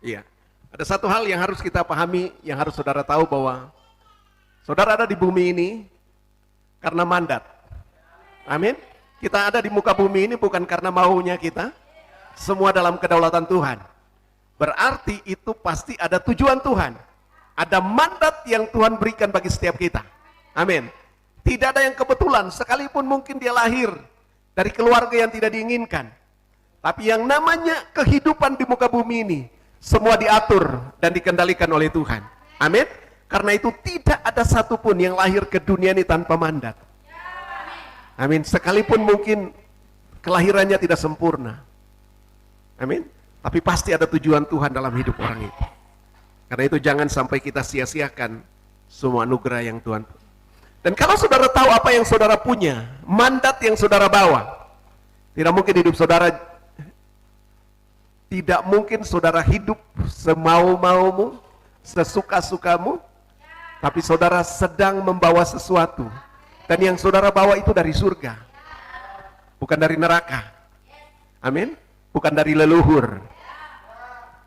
Iya. Ada satu hal yang harus kita pahami, yang harus saudara tahu bahwa saudara ada di bumi ini karena mandat. Amin. Kita ada di muka bumi ini bukan karena maunya kita. Semua dalam kedaulatan Tuhan. Berarti itu pasti ada tujuan Tuhan. Ada mandat yang Tuhan berikan bagi setiap kita. Amin. Tidak ada yang kebetulan, sekalipun mungkin dia lahir dari keluarga yang tidak diinginkan. Tapi yang namanya kehidupan di muka bumi ini, semua diatur dan dikendalikan oleh Tuhan. Amin. Karena itu tidak ada satupun yang lahir ke dunia ini tanpa mandat. Amin. Sekalipun mungkin kelahirannya tidak sempurna. Amin. Tapi pasti ada tujuan Tuhan dalam hidup orang itu. Karena itu jangan sampai kita sia-siakan semua anugerah yang Tuhan. Dan kalau saudara tahu apa yang saudara punya, mandat yang saudara bawa, tidak mungkin hidup saudara, tidak mungkin saudara hidup semau-maumu, sesuka-sukamu, tapi saudara sedang membawa sesuatu. Dan yang saudara bawa itu dari surga, bukan dari neraka. Amin. Bukan dari leluhur.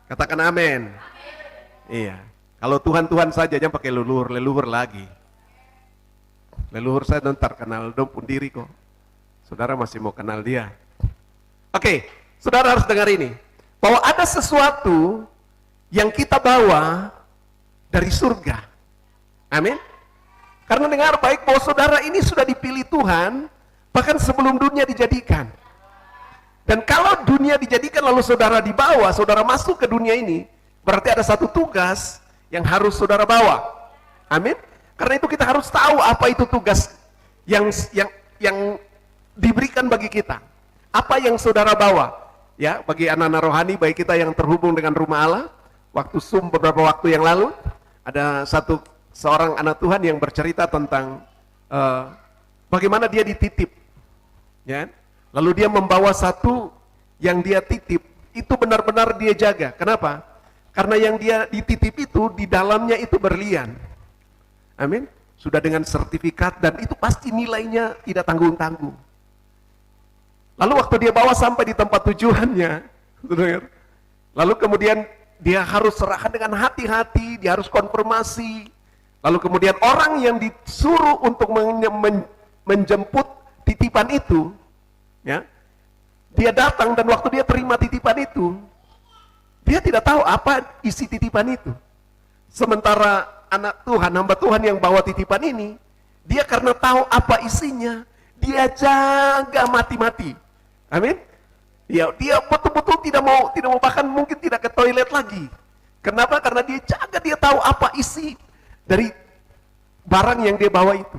Katakan amin. Iya. Kalau Tuhan saja jangan pakai leluhur lagi. Leluhur saya ntar kenal dong pun diri kok. Saudara masih mau kenal dia. Oke, saudara harus dengar ini. Bahwa ada sesuatu yang kita bawa dari surga. Amin. Karena dengar baik bahwa saudara ini sudah dipilih Tuhan bahkan sebelum dunia dijadikan. Dan kalau dunia dijadikan lalu saudara dibawa, saudara masuk ke dunia ini, berarti ada satu tugas yang harus saudara bawa. Amin. Karena itu kita harus tahu apa itu tugas yang diberikan bagi kita. Apa yang saudara bawa? Ya, bagi anak-anak rohani, bagi kita yang terhubung dengan rumah Allah, waktu Zoom beberapa waktu yang lalu, ada seorang anak Tuhan yang bercerita tentang bagaimana dia dititip. Ya. Lalu dia membawa satu yang dia titip, itu benar-benar dia jaga. Kenapa? Karena yang dia dititip itu, di dalamnya itu berlian. Amin. Sudah dengan sertifikat dan itu pasti nilainya tidak tanggung-tanggung. Lalu waktu dia bawa sampai di tempat tujuannya, lalu kemudian dia harus serahkan dengan hati-hati, dia harus konfirmasi. Lalu kemudian orang yang disuruh untuk menjemput titipan itu, ya, dia datang dan waktu dia terima titipan itu, dia tidak tahu apa isi titipan itu. Sementara anak Tuhan, hamba Tuhan yang bawa titipan ini, dia karena tahu apa isinya, dia jaga mati-mati. Amin. Ya, dia betul-betul tidak mau bahkan mungkin tidak ke toilet lagi. Kenapa? Karena dia jaga, dia tahu apa isi dari barang yang dia bawa itu.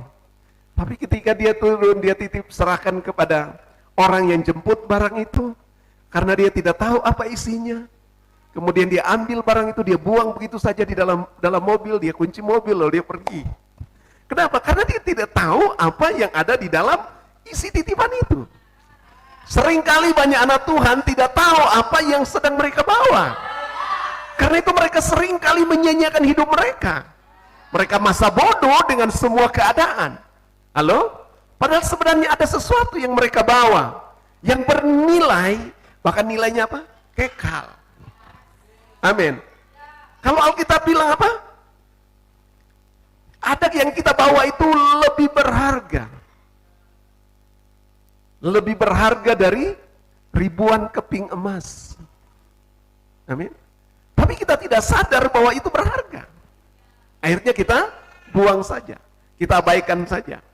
Tapi ketika dia turun, dia titip serahkan kepada orang yang jemput barang itu, karena dia tidak tahu apa isinya. Kemudian dia ambil barang itu, dia buang begitu saja di dalam mobil, dia kunci mobil lalu dia pergi. Kenapa? Karena dia tidak tahu apa yang ada di dalam isi titipan itu. Seringkali banyak anak Tuhan tidak tahu apa yang sedang mereka bawa. Karena itu mereka seringkali menyanyiakan hidup mereka. Mereka masa bodoh dengan semua keadaan. Halo? Padahal sebenarnya ada sesuatu yang mereka bawa yang bernilai, bahkan nilainya apa? Kekal. Amin. Kalau Alkitab bilang apa? Ada yang kita bawa itu lebih berharga. Lebih berharga dari ribuan keping emas. Amin. Tapi kita tidak sadar bahwa itu berharga. Akhirnya kita buang saja. Kita abaikan saja.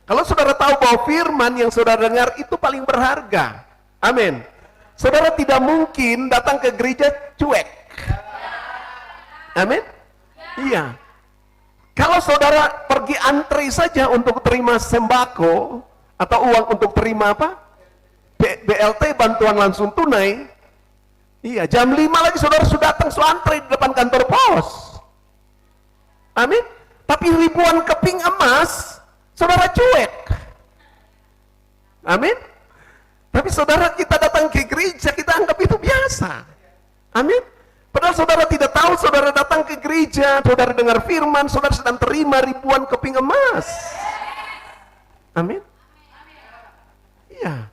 Kalau saudara tahu bahwa firman yang saudara dengar itu paling berharga. Amin. Saudara tidak mungkin datang ke gereja cuek. Amin. Iya. Kalau saudara pergi antri saja untuk terima sembako atau uang untuk terima apa? BLT, bantuan langsung tunai. Iya, jam 5 lagi saudara sudah datang, antri di depan kantor pos. Amin. Tapi ribuan keping emas saudara cuek. Amin. Tapi saudara, kita datang ke gereja, kita anggap itu biasa. Amin. Padahal saudara tidak tahu, saudara datang ke gereja, saudara dengar firman, saudara sedang terima ribuan keping emas. Amin. Iya.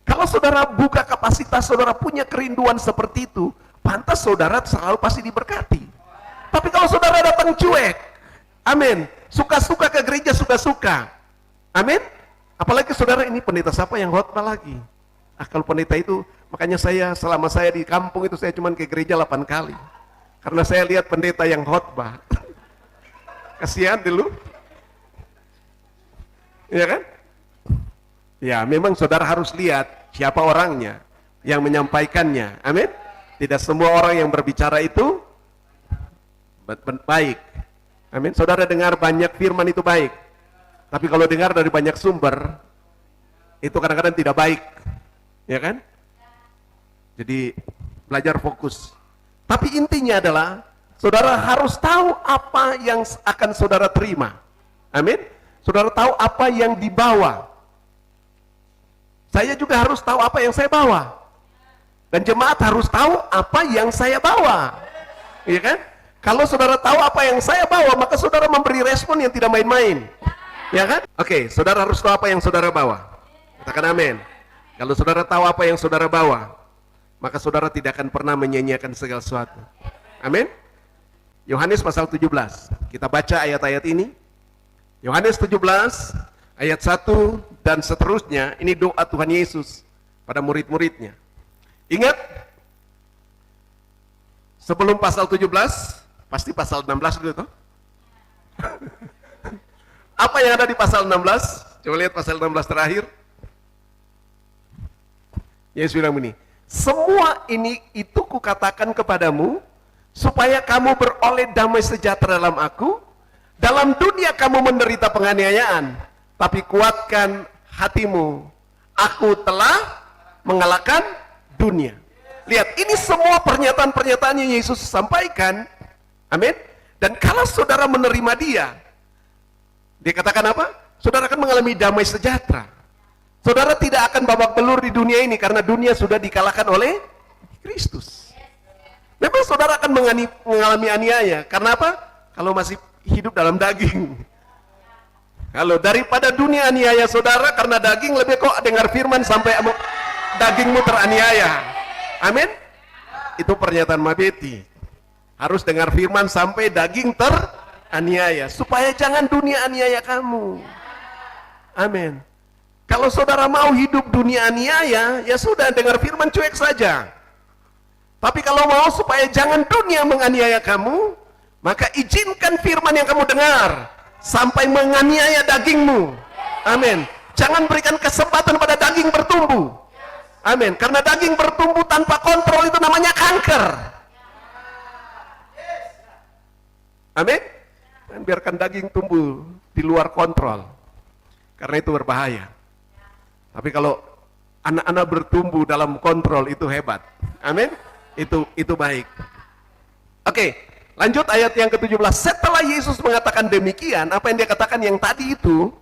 Kalau saudara buka kapasitas, saudara punya kerinduan seperti itu, pantas saudara selalu pasti diberkati. Tapi kalau saudara datang cuek, amin, suka-suka ke gereja, suka-suka, amin, apalagi saudara ini pendeta siapa yang khotbah lagi? Kalau pendeta itu, makanya selama saya di kampung itu saya cuma ke gereja 8 kali, karena saya lihat pendeta yang khotbah. Kasihan dulu, ya kan? Ya, memang saudara harus lihat siapa orangnya yang menyampaikannya, amin. Tidak semua orang yang berbicara itu baik, amin. Saudara dengar banyak firman itu baik, tapi kalau dengar dari banyak sumber itu kadang-kadang tidak baik, ya kan? Jadi belajar fokus. Tapi intinya adalah saudara harus tahu apa yang akan saudara terima, amin. Saudara tahu apa yang dibawa. Saya juga harus tahu apa yang saya bawa, dan jemaat harus tahu apa yang saya bawa, iya kan? Kalau saudara tahu apa yang saya bawa, maka saudara memberi respon yang tidak main-main, ya kan? Oke, saudara harus tahu apa yang saudara bawa. Katakan amin. Kalau saudara tahu apa yang saudara bawa, maka saudara tidak akan pernah menyanyiakan segala sesuatu, amin. Yohanes pasal 17, kita baca ayat-ayat ini. Yohanes 17 ayat 1 dan seterusnya. Ini doa Tuhan Yesus pada murid-muridnya. Ingat, sebelum pasal 17, pasti pasal 16 dulu toh. Apa yang ada di pasal 16? Coba lihat pasal 16 terakhir. Yesus bilang begini, semua ini itu kukatakan kepadamu, supaya kamu beroleh damai sejahtera dalam aku. Dalam dunia kamu menderita penganiayaan, tapi kuatkan hatimu, aku telah mengalahkan dunia. Lihat, ini semua pernyataan-pernyataan yang Yesus sampaikan, amin. Dan kalau saudara menerima dia katakan apa? Saudara akan mengalami damai sejahtera. Saudara tidak akan babak belur di dunia ini, karena dunia sudah dikalahkan oleh Kristus. Memang saudara akan mengalami aniaya, karena apa? Kalau masih hidup dalam daging. Kalau daripada dunia aniaya saudara karena daging, lebih kok dengar firman sampai dagingmu teraniaya, amin. Itu pernyataan Mabeti. Harus dengar firman sampai daging teraniaya, supaya jangan dunia aniaya kamu, amin. Kalau saudara mau hidup dunia aniaya, ya sudah, dengar firman cuek saja. Tapi kalau mau supaya jangan dunia menganiaya kamu, maka izinkan firman yang kamu dengar sampai menganiaya dagingmu, amin. Jangan berikan kesempatan pada daging bertumbuh, amin. Karena daging bertumbuh tanpa kontrol itu namanya kanker, amin. Dan biarkan daging tumbuh di luar kontrol, karena itu berbahaya. Tapi kalau anak-anak bertumbuh dalam kontrol, itu hebat, amin. Itu baik. Oke. Lanjut ayat yang ke-17. Setelah Yesus mengatakan demikian, apa yang dia katakan yang tadi itu,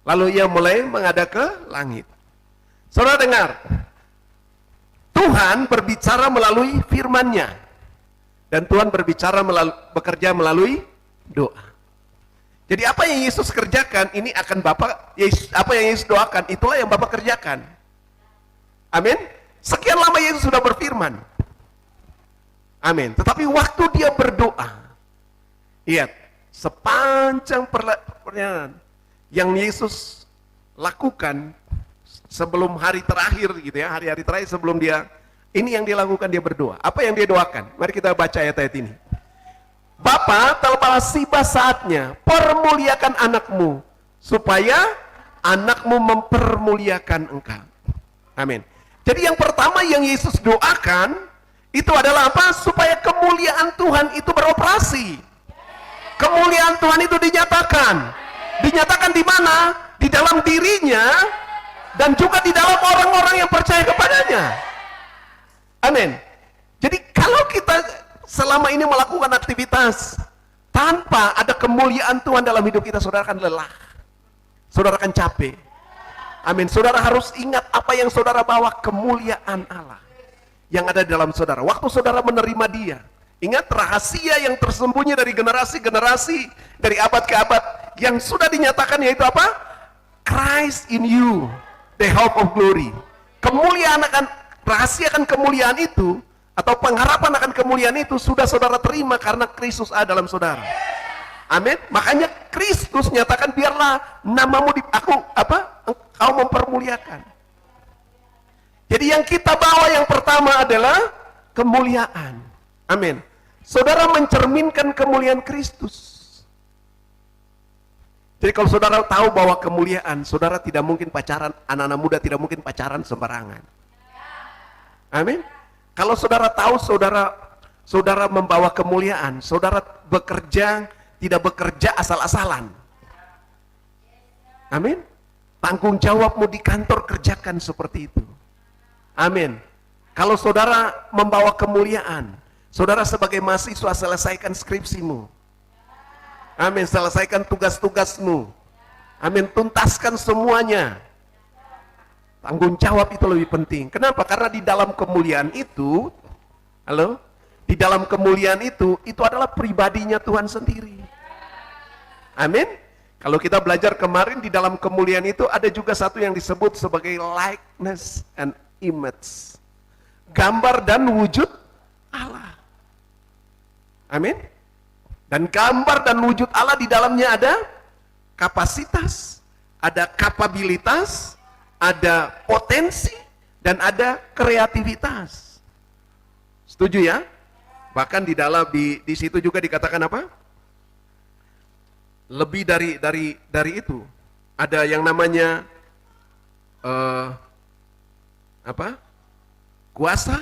lalu ia mulai menghadap ke langit. Saudara dengar, Tuhan berbicara melalui firman-Nya, dan Tuhan berbicara bekerja melalui doa. Jadi apa yang Yesus kerjakan, ini akan apa yang Yesus doakan, itulah yang Bapak kerjakan, amin. Sekian lama Yesus sudah berfirman, amin. Tetapi waktu dia berdoa, lihat, sepanjang perjalanan yang Yesus lakukan sebelum hari terakhir gitu ya, hari-hari terakhir sebelum dia, ini yang dia lakukan, dia berdoa. Apa yang dia doakan? Mari kita baca ayat-ayat ini. Bapa, telah tiba saatnya, permuliakan anakmu, supaya anakmu mempermuliakan engkau. Amin. Jadi yang pertama yang Yesus doakan, itu adalah apa? Supaya kemuliaan Tuhan itu beroperasi. Kemuliaan Tuhan itu dinyatakan. Dinyatakan di mana? Di dalam dirinya, dan juga di dalam orang-orang yang percaya kepadanya. Amin. Jadi kalau kita selama ini melakukan aktivitas tanpa ada kemuliaan Tuhan dalam hidup kita, saudara akan lelah, saudara akan capek, amin. Saudara harus ingat apa yang saudara bawa, kemuliaan Allah yang ada di dalam saudara. Waktu saudara menerima dia, ingat rahasia yang tersembunyi dari generasi-generasi, dari abad ke abad, yang sudah dinyatakan, yaitu apa? Christ in you, the hope of glory. Kemuliaan akan, rahasia akan kemuliaan itu atau pengharapan akan kemuliaan itu sudah saudara terima karena Kristus ada dalam saudara. Amin. Makanya Kristus nyatakan, biarlah namamu engkau mempermuliakan. Jadi yang kita bawa yang pertama adalah kemuliaan. Amin. Saudara mencerminkan kemuliaan Kristus. Jadi kalau saudara tahu bahwa kemuliaan, saudara tidak mungkin pacaran, anak-anak muda tidak mungkin pacaran sembarangan. Amin. Kalau saudara tahu saudara membawa kemuliaan, saudara tidak bekerja asal-asalan. Amin. Tanggung jawabmu di kantor kerjakan seperti itu. Amin. Kalau saudara membawa kemuliaan, saudara sebagai mahasiswa selesaikan skripsimu. Amin. Selesaikan tugas-tugasmu. Amin. Tuntaskan semuanya. Tanggung jawab itu lebih penting. Kenapa? Karena di dalam kemuliaan itu, di dalam kemuliaan itu adalah pribadinya Tuhan sendiri. Amin. Kalau kita belajar kemarin, di dalam kemuliaan itu ada juga satu yang disebut sebagai likeness and image. Gambar dan wujud Allah. Amin. Dan gambar dan wujud Allah di dalamnya ada kapasitas, ada kapabilitas, ada potensi, dan ada kreativitas. Setuju ya? Bahkan di situ juga dikatakan apa? Lebih dari itu. Ada yang namanya kuasa,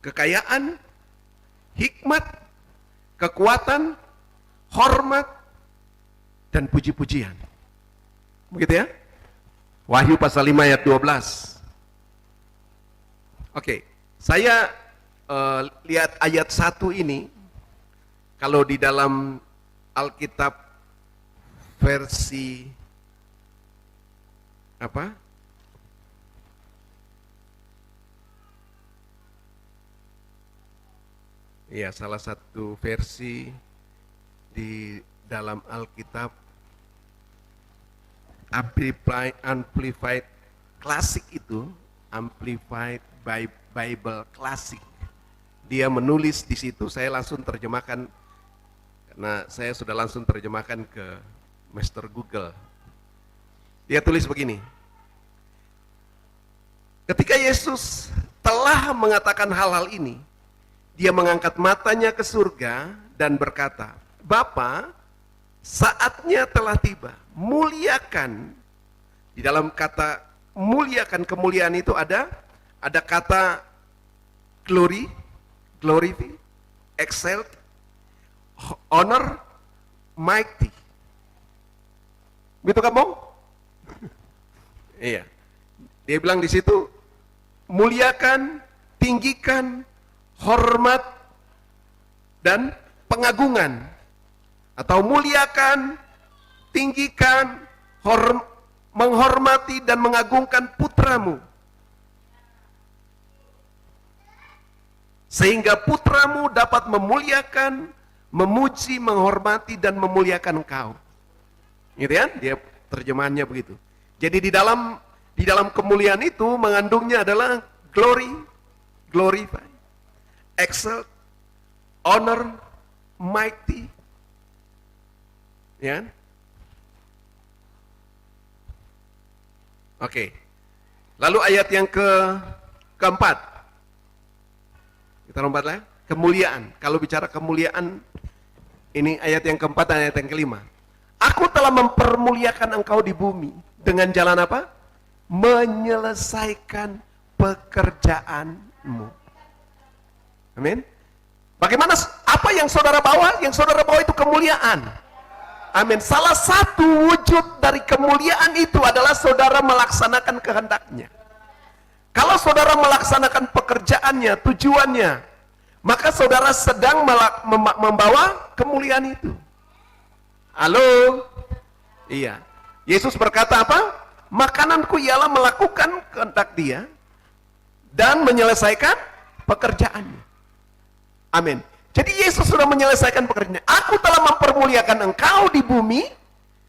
kekayaan, hikmat, kekuatan, hormat, dan puji-pujian. Begitu ya? Wahyu pasal 5 ayat 12. Oke, saya lihat ayat 1 ini, kalau di dalam Alkitab versi ya, salah satu versi di dalam Alkitab Amplified Classic itu, Amplified Bible Classic. Dia menulis di situ, saya langsung terjemahkan karena saya sudah langsung terjemahkan ke Master Google. Dia tulis begini. Ketika Yesus telah mengatakan hal-hal ini, dia mengangkat matanya ke surga dan berkata, Bapa, saatnya telah tiba. Muliakan. Di dalam kata muliakan, kemuliaan itu ada kata glory, glorify, excel, honor, mighty. Begitu kamu? Iya. Dia bilang di situ, muliakan, tinggikan, hormat, dan pengagungan. Atau muliakan, tinggikan, menghormati dan mengagungkan putramu. Sehingga putramu dapat memuliakan, memuji, menghormati, dan memuliakan engkau. Gitu ya? Dia terjemahannya begitu. Jadi di dalam kemuliaan itu mengandungnya adalah glory, glorify, excel, honor, mighty. Ya. Oke. Lalu ayat yang keempat. Kita lompat lah. Kemuliaan. Kalau bicara kemuliaan, ini ayat yang keempat dan ayat yang kelima. Aku telah mempermuliakan engkau di bumi. Dengan jalan apa? Menyelesaikan pekerjaanmu. Amin. Bagaimana? Apa yang saudara bawa? Yang saudara bawa itu kemuliaan. Amin. Salah satu wujud dari kemuliaan itu adalah saudara melaksanakan kehendaknya. Kalau saudara melaksanakan pekerjaannya, tujuannya, maka saudara sedang membawa kemuliaan itu. Halo? Iya. Yesus berkata apa? Makananku ialah melakukan kehendak Dia dan menyelesaikan pekerjaannya. Amin. Jadi Yesus sudah menyelesaikan pekerjaannya. Aku telah mempermuliakan engkau di bumi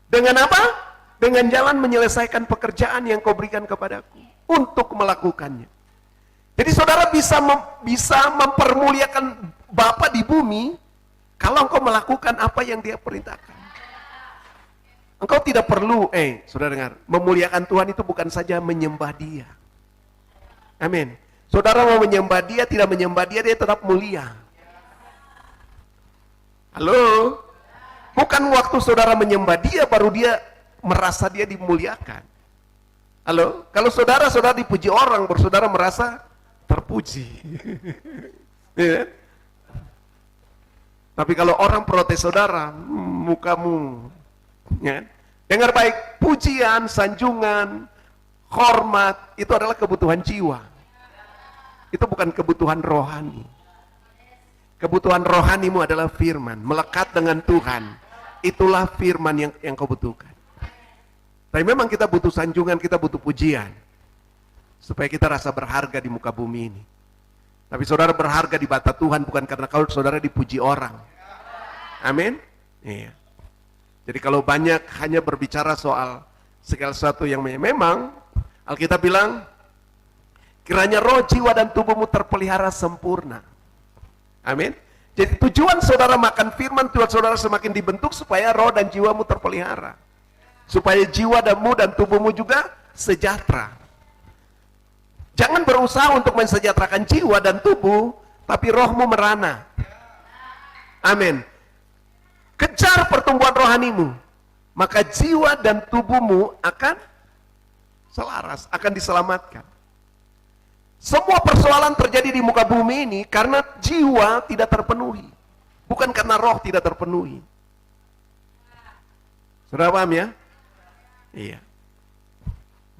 dengan apa? Dengan jalan menyelesaikan pekerjaan yang kau berikan kepadaku untuk melakukannya. Jadi saudara bisa mempermuliakan Bapa di bumi kalau engkau melakukan apa yang Dia perintahkan. Engkau tidak perlu, saudara dengar, memuliakan Tuhan itu bukan saja menyembah Dia. Amin. Saudara mau menyembah Dia, tidak menyembah Dia, Dia tetap mulia. Halo? Bukan waktu saudara menyembah Dia, baru Dia merasa Dia dimuliakan. Halo? Kalau saudara dipuji orang, baru saudara merasa terpuji. Ya. Tapi kalau orang protes saudara, mukamu, ya. Dengar baik, pujian, sanjungan, hormat, itu adalah kebutuhan jiwa. Itu bukan kebutuhan rohani. Kebutuhan rohanimu adalah firman, melekat dengan Tuhan. Itulah firman yang kau butuhkan. Tapi memang kita butuh sanjungan, kita butuh pujian. Supaya kita rasa berharga di muka bumi ini. Tapi saudara berharga di mata Tuhan bukan karena kalau saudara dipuji orang. Amin? Iya. Jadi kalau banyak hanya berbicara soal segala sesuatu yang memang Alkitab bilang, kiranya roh, jiwa, dan tubuhmu terpelihara sempurna. Amin? Jadi tujuan saudara makan firman, tujuan saudara semakin dibentuk supaya roh dan jiwamu terpelihara. Supaya jiwa dan tubuhmu juga sejahtera. Jangan berusaha untuk mensejahterakan jiwa dan tubuh, tapi rohmu merana. Amin. Kejar pertumbuhan rohanimu, maka jiwa dan tubuhmu akan selaras, akan diselamatkan. Semua persoalan terjadi di muka bumi ini karena jiwa tidak terpenuhi, bukan karena roh tidak terpenuhi. Sudah paham ya? Iya.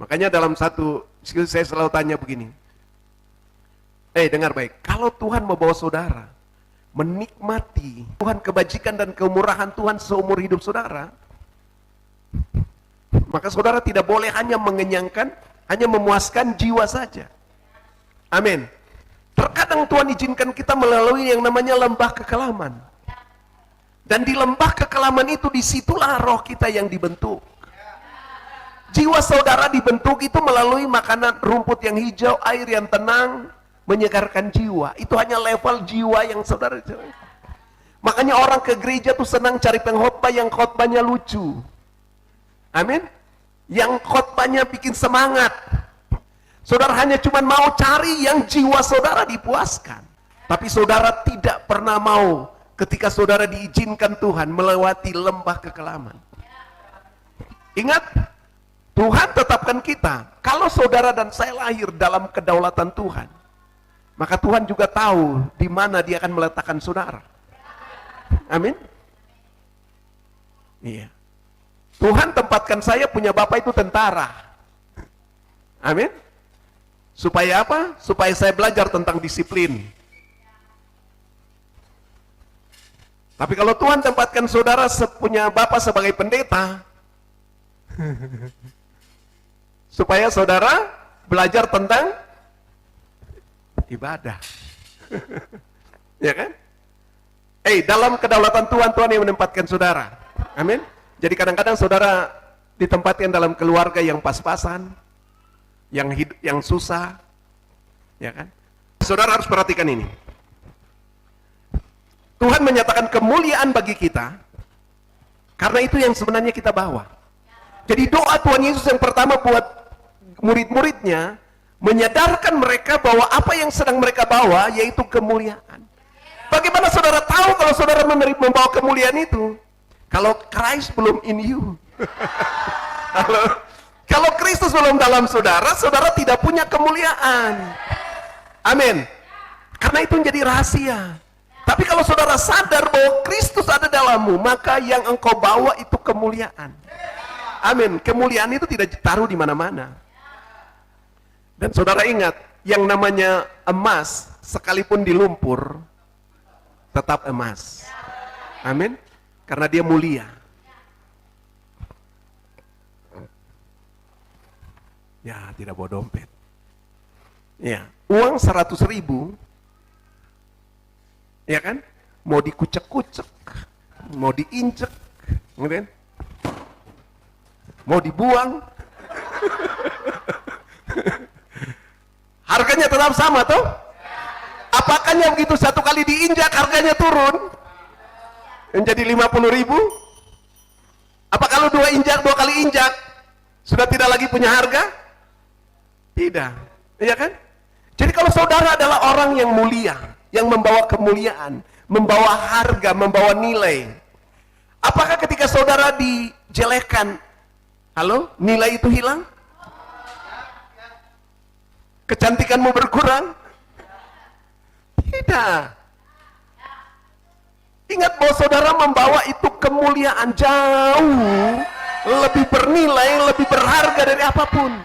Makanya dalam satu saya selalu tanya begini. Dengar baik, kalau Tuhan membawa saudara menikmati Tuhan kebajikan dan kemurahan Tuhan seumur hidup saudara, maka saudara tidak boleh hanya mengenyangkan, hanya memuaskan jiwa saja. Amin. Terkadang Tuhan izinkan kita melalui yang namanya lembah kekelaman. Dan di lembah kekelaman itu, disitulah roh kita yang dibentuk. Jiwa saudara dibentuk itu melalui makanan rumput yang hijau, air yang tenang, menyegarkan jiwa. Itu hanya level jiwa yang saudara. Makanya orang ke gereja tuh senang cari pengkhotbah yang khotbahnya lucu. Amin. Yang khotbahnya bikin semangat. Saudara hanya cuma mau cari yang jiwa saudara dipuaskan. Tapi saudara tidak pernah mau ketika saudara diizinkan Tuhan melewati lembah kekelaman. Ingat, Tuhan tetapkan kita, kalau saudara dan saya lahir dalam kedaulatan Tuhan, maka Tuhan juga tahu di mana Dia akan meletakkan saudara. Amin. Iya. Tuhan tempatkan saya punya bapak itu tentara. Amin. Supaya apa? Supaya saya belajar tentang disiplin. Tapi kalau Tuhan tempatkan saudara punya bapak sebagai pendeta, supaya saudara belajar tentang ibadah. Ya kan? Dalam kedaulatan Tuhan, Tuhan yang menempatkan saudara. Amin. Jadi kadang-kadang saudara ditempatkan dalam keluarga yang pas-pasan, yang susah. Ya kan? Saudara harus perhatikan ini. Tuhan menyatakan kemuliaan bagi kita karena itu yang sebenarnya kita bawa. Jadi doa Tuhan Yesus yang pertama buat murid-muridnya, menyadarkan mereka bahwa apa yang sedang mereka bawa yaitu kemuliaan. Bagaimana saudara tahu kalau saudara membawa kemuliaan itu? Kalau Christ belum in you. Kalau Kristus belum dalam saudara, saudara tidak punya kemuliaan. Amin. Karena itu menjadi rahasia. Tapi kalau saudara sadar bahwa Kristus ada dalammu, maka yang engkau bawa itu kemuliaan. Amin. Kemuliaan itu tidak ditaruh di mana-mana. Dan saudara ingat, yang namanya emas, sekalipun di lumpur, tetap emas. Amin. Karena dia mulia. Ya, tidak bawa dompet. Ya, uang 100.000, ya kan? Mau dikucek-kucek, mau diinjek, kemudian mau dibuang. Harganya tetap sama toh? Apakah yang begitu satu kali diinjak harganya turun menjadi 50.000? Apa kalau dua kali injak sudah tidak lagi punya harga? Tidak, iya kan? Jadi kalau saudara adalah orang yang mulia, yang membawa kemuliaan, membawa harga, membawa nilai, apakah ketika saudara dijelekan, halo, nilai itu hilang? Kecantikanmu berkurang? Tidak. Ingat bahwa saudara membawa itu kemuliaan jauh lebih bernilai, lebih berharga dari apapun.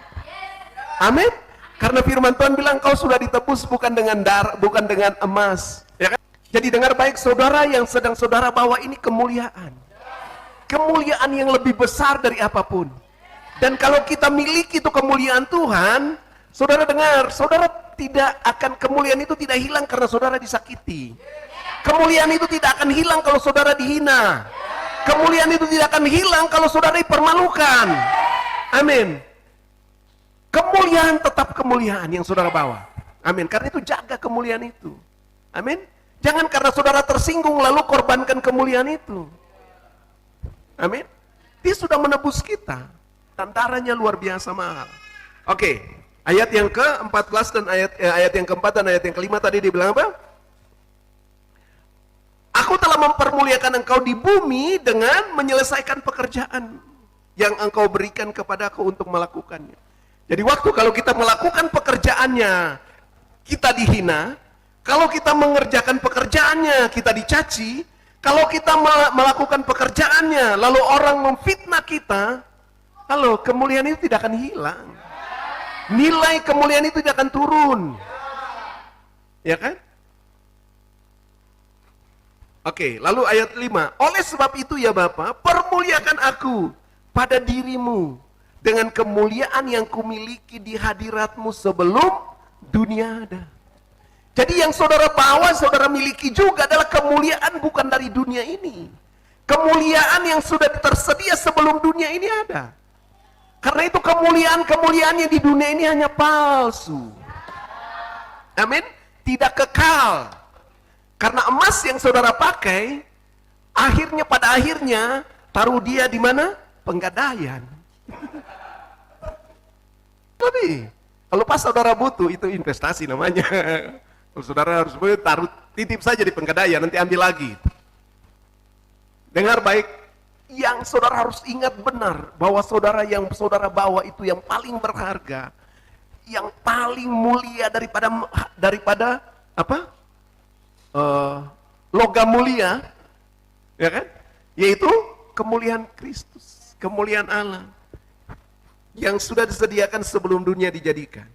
Amin. Karena firman Tuhan bilang kau sudah ditebus bukan dengan darah, bukan dengan emas, ya kan? Jadi dengar baik, saudara, yang sedang saudara bawa ini kemuliaan. Kemuliaan yang lebih besar dari apapun. Dan kalau kita miliki itu kemuliaan Tuhan, saudara dengar, saudara tidak akan, kemuliaan itu tidak hilang karena saudara disakiti. Kemuliaan itu tidak akan hilang kalau saudara dihina. Kemuliaan itu tidak akan hilang kalau saudara dipermalukan. Amin. Kemuliaan tetap kemuliaan yang saudara bawa. Amin. Karena itu jaga kemuliaan itu. Amin. Jangan karena saudara tersinggung lalu korbankan kemuliaan itu. Amin. Dia sudah menebus kita. Tantaranya luar biasa mahal. Oke. Ayat yang ke-14 dan ayat yang ke-4 dan ayat yang ke-5 tadi dibilang apa? Aku telah mempermuliakan engkau di bumi dengan menyelesaikan pekerjaan yang engkau berikan kepadaku untuk melakukannya. Jadi waktu kalau kita melakukan pekerjaannya, kita dihina. Kalau kita mengerjakan pekerjaannya, kita dicaci. Kalau kita melakukan pekerjaannya, lalu orang memfitnah kita, halo, kemuliaan itu tidak akan hilang. Nilai kemuliaan itu tidak akan turun. Ya kan? Oke, lalu ayat 5. Oleh sebab itu ya Bapa, permuliakan aku pada dirimu dengan kemuliaan yang kumiliki di hadiratmu sebelum dunia ada. Jadi yang saudara bawa, saudara miliki juga adalah kemuliaan bukan dari dunia ini. Kemuliaan yang sudah tersedia sebelum dunia ini ada. Karena itu kemuliaan yang di dunia ini hanya palsu. Amin. Tidak kekal. Karena emas yang saudara pakai, pada akhirnya taruh dia di mana? Penggadaian. Tapi kalau pas saudara butuh, itu investasi namanya. Kalau saudara harus taruh, titip saja di penggadaian, nanti ambil lagi. Dengar baik, yang saudara harus ingat benar bahwa yang saudara bawa itu yang paling berharga, yang paling mulia daripada apa? Logam mulia, ya kan? Yaitu kemuliaan Kristus, kemuliaan Allah yang sudah disediakan sebelum dunia dijadikan.